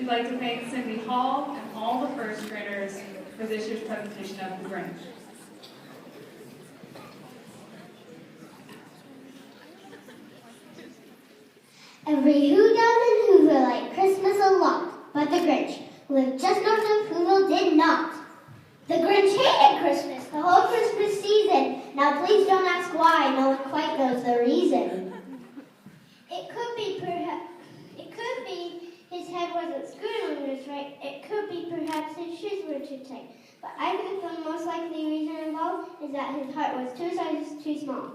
we'd like to thank Cindy Hall and all the first graders for this year's presentation of the Grinch. Every who down in Whoville liked Christmas a lot, but the Grinch, who lived just north of Whoville, did not. The Grinch hated Christmas the whole Christmas season. Now please don't ask why, no one quite knows the reason. It could be his head wasn't screwed on just right. It could be perhaps his shoes were too tight. But I think the most likely reason involved is that his heart was 2 sizes too small.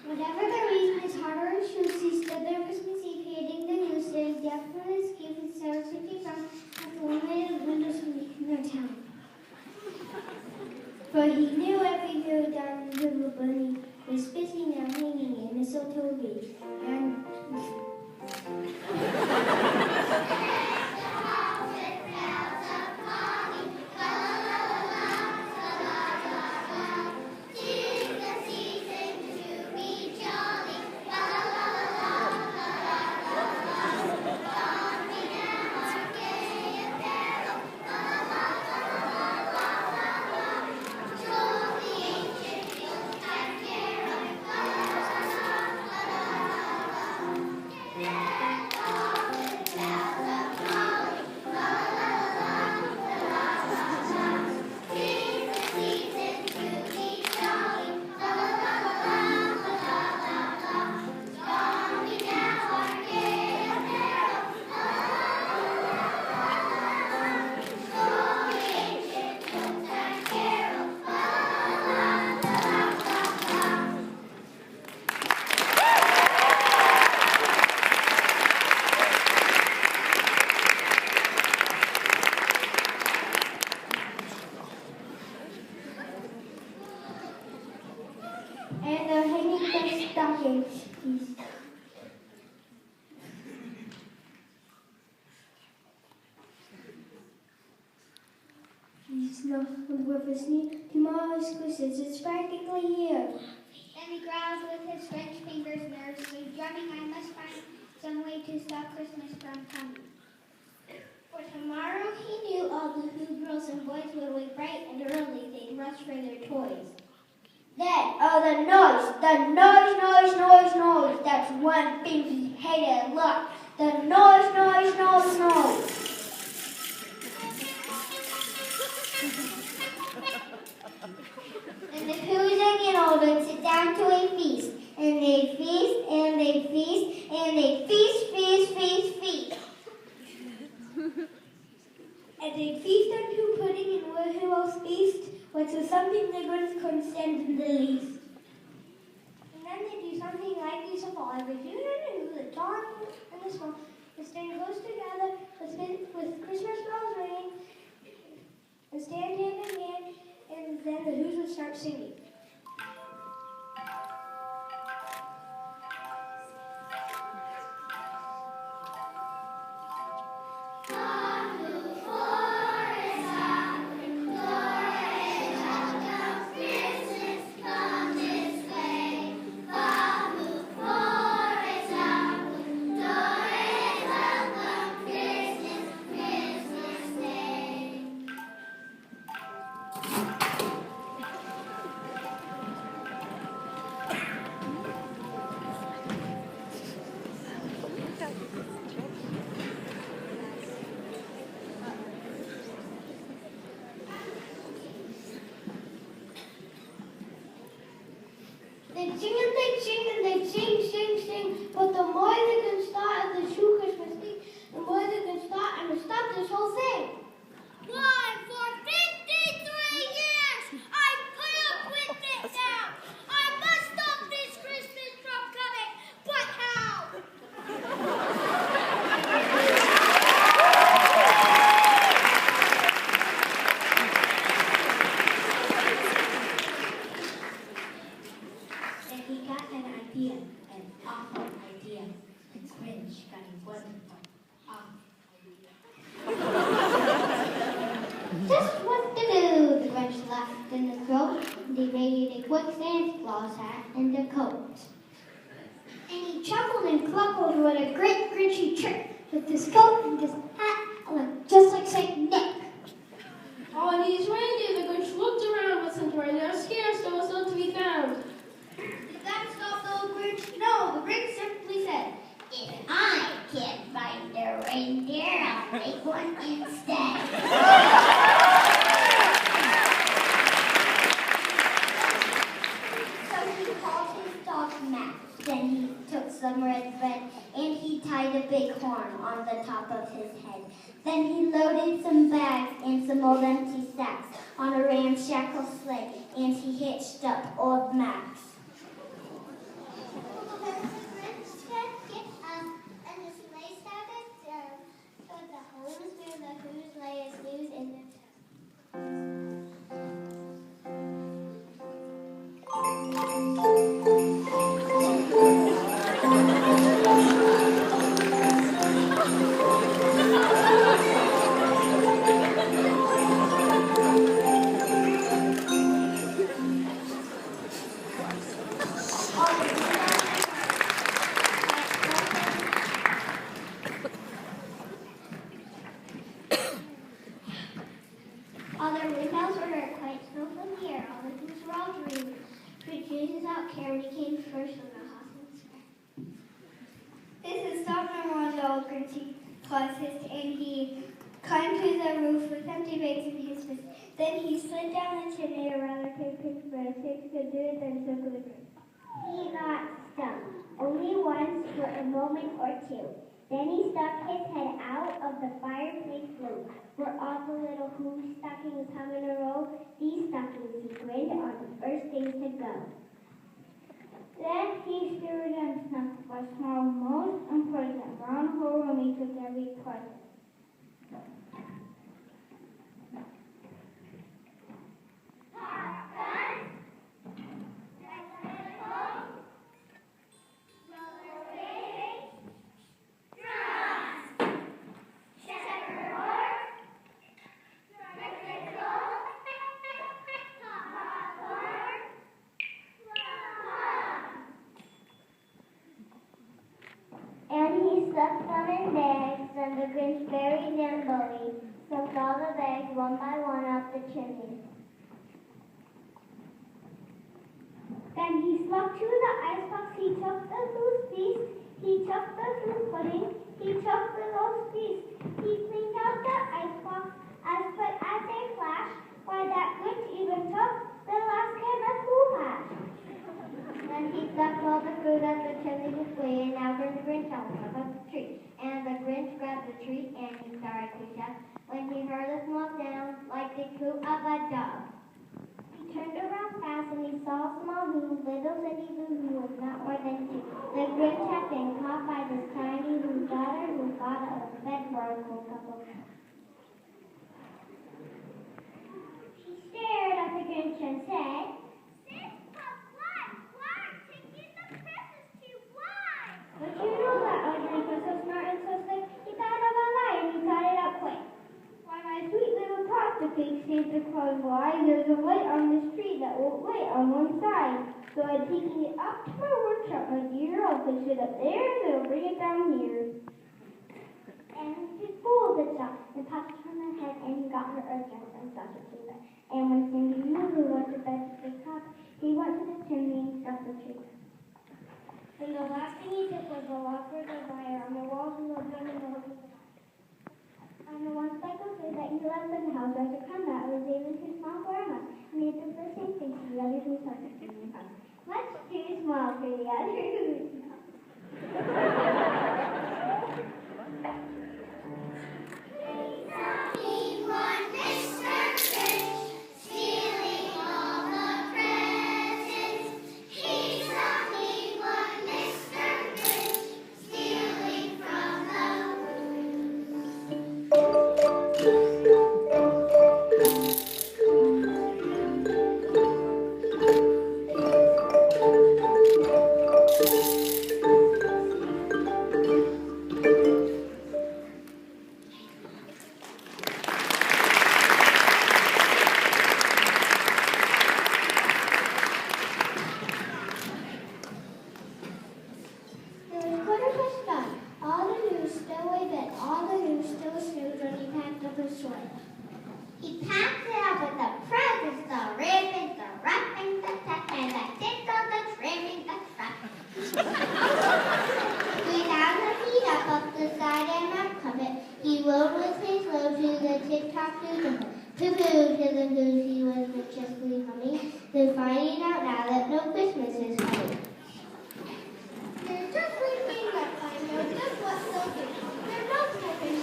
Whatever the reason, his heart or his shoes, he stood there Christmas Eve hating the news that his death from his gift and 750 pounds at the limited windows from the town. But he knew every girl down in the little bunny was busy now hanging in mistletoe wreath. And they're hanging their stockings. He's not with us near. Tomorrow's Christmas, it's practically here. Then he growls with his French fingers nervously, drumming, I must find some way to stop Christmas from coming. For tomorrow he knew all the Who girls and boys would wake bright and early. They'd rush for their toys. Then, the noise. That's one thing he hated a lot. The noise. And the Who's and all would sit down to a feast. And they feast, and they feast, and they feast. And they feast on Who pudding and who else feast, which was something the Grinch couldn't stand in the least. And then they do something like these of all. Every Who and the dawn and the smoke, they stand close together with Christmas bells ringing, and stand hand in hand, and then the Who's would start singing. They sing and they sing and they sing, but the more they can start at the true Christmas Eve, the more they can start and stop this whole thing. Why, for 53 years, I put up with it now. I must stop this Christmas from coming, but how? Then he got an idea, an awful idea. It's Grinch got a wonderful, awful idea. Just what to do, the Grinch laughed in his throat. They made a quick Santa Claus hat and a coat. And he chuckled and cluckled with a great Grinchy trick. with his coat and his hat, just like Saint Nick. All these reindeer, the Grinch looked around, listened right now, scared, so was not to be found. Did that stop the old Grinch? No, the Grinch simply said, if I can't find a reindeer, I'll make one instead. So he called his dog Max. Then he took some red thread and he tied a big horn on the top of his head. Then he loaded some bags and some old empty sacks on a ramshackle sleigh and he hitched up old Max. All the windows were quite snow from here. All the things were all green. But Jesus out carried came first on the house and square. This is stop number one, the old Grinchy closest, and he climbed to the roof with empty bags in his fist. Then he slid down the chimney around the paper, but a six could do it, then so could the Grinch. He got stung, only once for a moment or two. Then he stuck his head out of the fireplace flue. Were all the little who stockings hung in a row? These stockings he grinned on the first day to go. Then he stirred and snuffed for small, most important. Round whole room he took every present. Stuffed them in bags, then the Grinch very nimbly stuffed all the bags one by one up the chimney. Then he slumped to the icebox, he took the loose piece, he took the loose pudding, he took the loose piece. He cleaned out the icebox, but as a flash, why that Grinch even took the last can of Cool Hash. Then he stuffed all the food up the chimney display, and now the Grinch on top of the tree. And the Grinch grabbed the treat, and he started to shout when he heard a small sound like the coo of a dog. He turned around fast, and he saw a small Who, little Cindy Lou, who was not more than 2. The Grinch had been caught by this tiny Who's daughter, who thought it was bed for a cool couple. She stared at the Grinch and said, but you know that Ugly was so smart and so slick, he thought of a lie and he thought it up quick. Why, my sweet little pasta cake, Santa Claus, why, there's a light on this tree that won't light on one side. So I'm taking it up to my workshop, my dear. I'll place it up there and they'll bring it down here. And he pulled it up and touched her on the head and he got her again and stuffed it to bed. And when Cindy Lou went to bed to pick up, he went to the chimney and stuffed the tree. And the last thing he did was a log for the wire on the walls and the drum and the hook. On the one cycle tree that he left in the house, as a come out, was able to small for a house, and he did the same thing to the other two sons in the house. Much too small for the other two. sleigh. He packs it up with the presents, the ribbons, the wrappings, the tuck, and the tinsel, the trimming, the truck. He has the feet up the side and up it. He rode with his load to the tip-top to the poo-poo to the goose he was majestically humming, then finding out now that no Christmas is coming. They're just sleeping up, I know just what they'll do. They're both sleeping.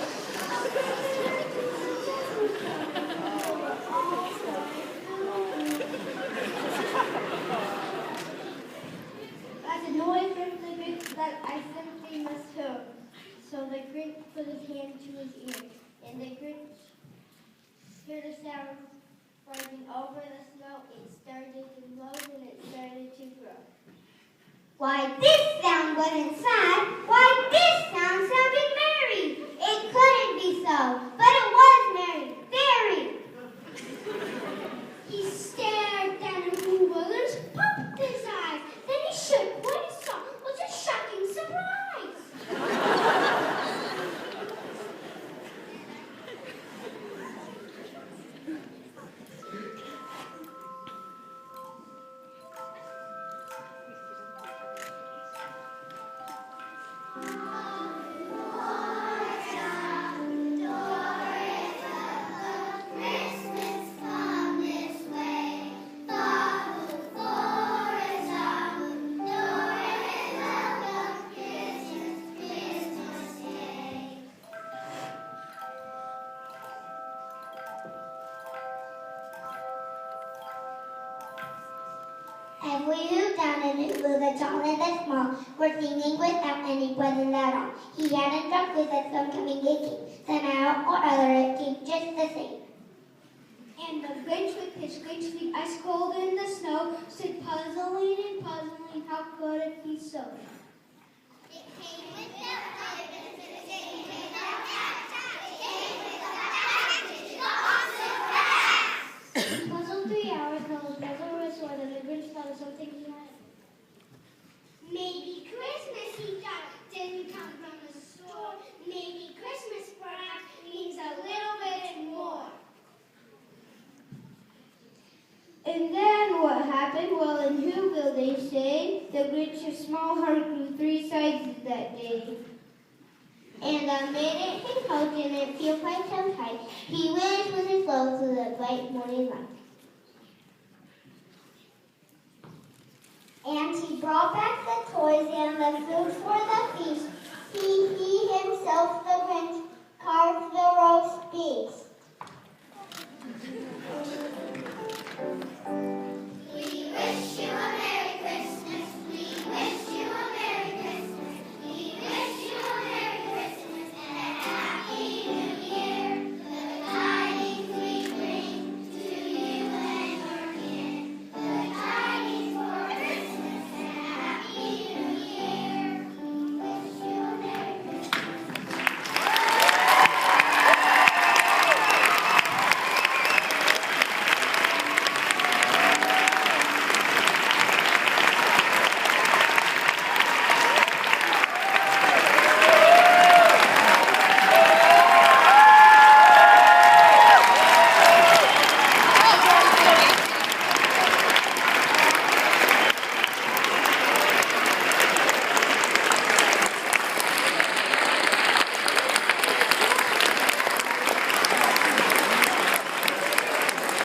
That's a noise from the Grinch that I simply must hear. So the Grinch put his hand to his ear, and the Grinch heard a sound rising over the snow. It started to blow and it started to grow. Why, this sound wasn't sad. Why, this sound sounded merry. It couldn't be so, but it was merry, very. He stared down at Blue Willers, popped his eyes, then he shook what he saw was a shocking surprise. Every who down and who blew the tall and the small were singing without any present at all. He hadn't dropped with that some coming it came. Somehow or other it came just the same. And the Grinch with his great feet ice cold in the snow stood puzzling and puzzling, how could it be so? It came without presents, it came without tax, it came without package, not surprise. He puzzled 3 hours till his puzzle was sore, and the Grinch thought of something he had. Maybe Christmas, he thought, didn't come from the store. Maybe Christmas perhaps means a little bit more. And then what happened? Well, in Whoville they say the Grinch's small heart grew 3 sizes that day. And the minute his coat didn't feel quite so tight, he wished with his clothes to the bright morning light. And he brought